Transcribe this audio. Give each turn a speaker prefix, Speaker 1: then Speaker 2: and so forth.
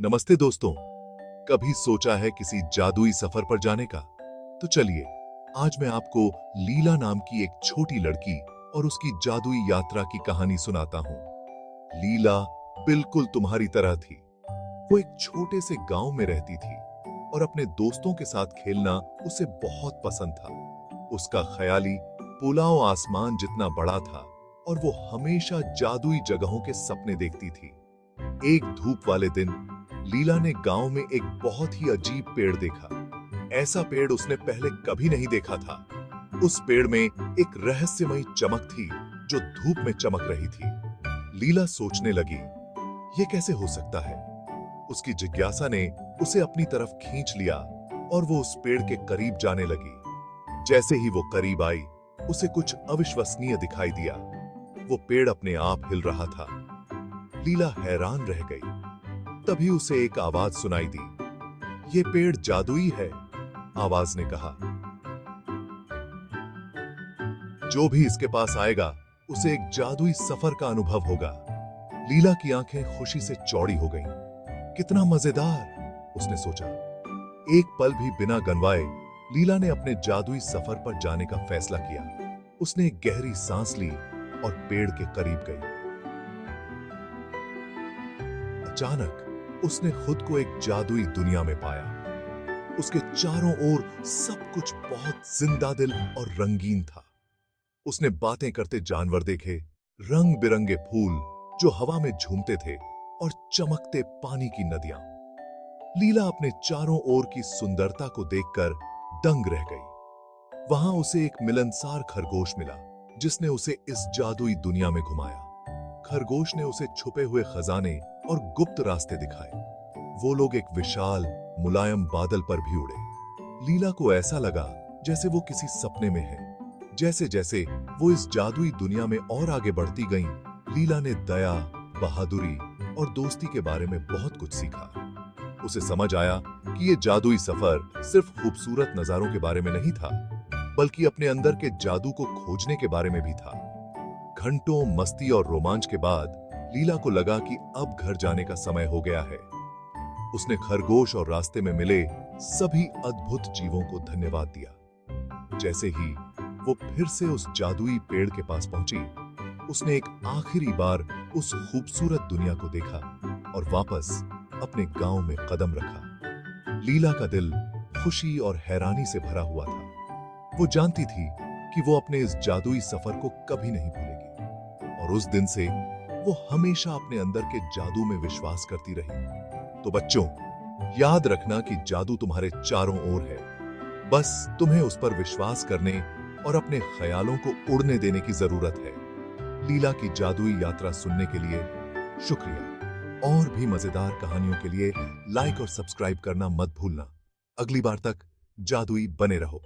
Speaker 1: नमस्ते दोस्तों। कभी सोचा है किसी जादुई सफर पर जाने का? तो चलिए, आज मैं आपको लीला नाम की एक छोटी लड़की और उसकी जादुई यात्रा की कहानी सुनाता हूँ। लीला बिल्कुल तुम्हारी तरह थी। वो एक छोटे से गांव में रहती थी और अपने दोस्तों के साथ खेलना उसे बहुत पसंद था। उसका ख्याली पुलाव आसमान जितना बड़ा था और वो हमेशा जादुई जगहों के सपने देखती थी। एक धूप वाले दिन लीला ने गांव में एक बहुत ही अजीब पेड़ देखा। ऐसा पेड़ उसने पहले कभी नहीं देखा था। उस पेड़ में एक रहस्यमयी चमक थी जो धूप में चमक रही थी। लीला सोचने लगी, ये कैसे हो सकता है? उसकी जिज्ञासा ने उसे अपनी तरफ खींच लिया और वो उस पेड़ के करीब जाने लगी। जैसे ही वो करीब आई, उसे कुछ अविश्वसनीय दिखाई दिया। वो पेड़ अपने आप हिल रहा था। लीला हैरान रह गई। तभी उसे एक आवाज सुनाई दी। ये पेड़ जादुई है, आवाज ने कहा। जो भी इसके पास आएगा उसे एक जादुई सफर का अनुभव होगा। लीला की आंखें खुशी से चौड़ी हो गईं। कितना मजेदार, उसने सोचा। एक पल भी बिना गनवाए लीला ने अपने जादुई सफर पर जाने का फैसला किया। उसने एक गहरी सांस ली और पेड़ के करीब गई। अचानक उसने खुद को एक जादुई दुनिया में पाया। उसके चारों ओर सब कुछ बहुत जिंदादिल और रंगीन था। उसने बातें करते जानवर देखे, रंग बिरंगे फूल जो हवा में झूमते थे और चमकते पानी की नदियां। लीला अपने चारों ओर की सुंदरता को देखकर दंग रह गई। वहां उसे एक मिलनसार खरगोश मिला जिसने उसे इस जादुई दुनिया में घुमाया। खरगोश ने उसे छुपे हुए खजाने और गुप्त रास्ते दिखाए। वो लोग एक विशाल मुलायम बादल पर भी उड़े। लीला को ऐसा लगा जैसे वो किसी सपने में है। जैसे जैसे वो इस जादुई दुनिया में और आगे बढ़ती गईं, लीला ने दया, बहादुरी और दोस्ती के बारे में बहुत कुछ सीखा। उसे समझ आया कि ये जादुई सफर सिर्फ खूबसूरत नजारों के बारे में नहीं था, बल्कि अपने अंदर के जादू को खोजने के बारे में भी था। घंटों मस्ती और रोमांच के बाद लीला को लगा कि अब घर जाने का समय हो गया है। उसने खरगोश और रास्ते में मिले सभी अद्भुत जीवों को धन्यवाद दिया। जैसे ही वो फिर से उस जादुई पेड़ के पास पहुंची, उसने एक आखिरी बार उस खूबसूरत दुनिया को देखा और वापस अपने गांव में कदम रखा। लीला का दिल खुशी और हैरानी से भरा हुआ था। वो जानती थी कि वो अपने इस जादुई सफर को कभी नहीं भूलेगी और उस दिन से वो हमेशा अपने अंदर के जादू में विश्वास करती रही। तो बच्चों, याद रखना कि जादू तुम्हारे चारों ओर है। बस तुम्हें उस पर विश्वास करने और अपने ख्यालों को उड़ने देने की जरूरत है। लीला की जादुई यात्रा सुनने के लिए शुक्रिया। और भी मजेदार कहानियों के लिए लाइक और सब्सक्राइब करना मत भूलना। अगली बार तक जादुई बने रहो।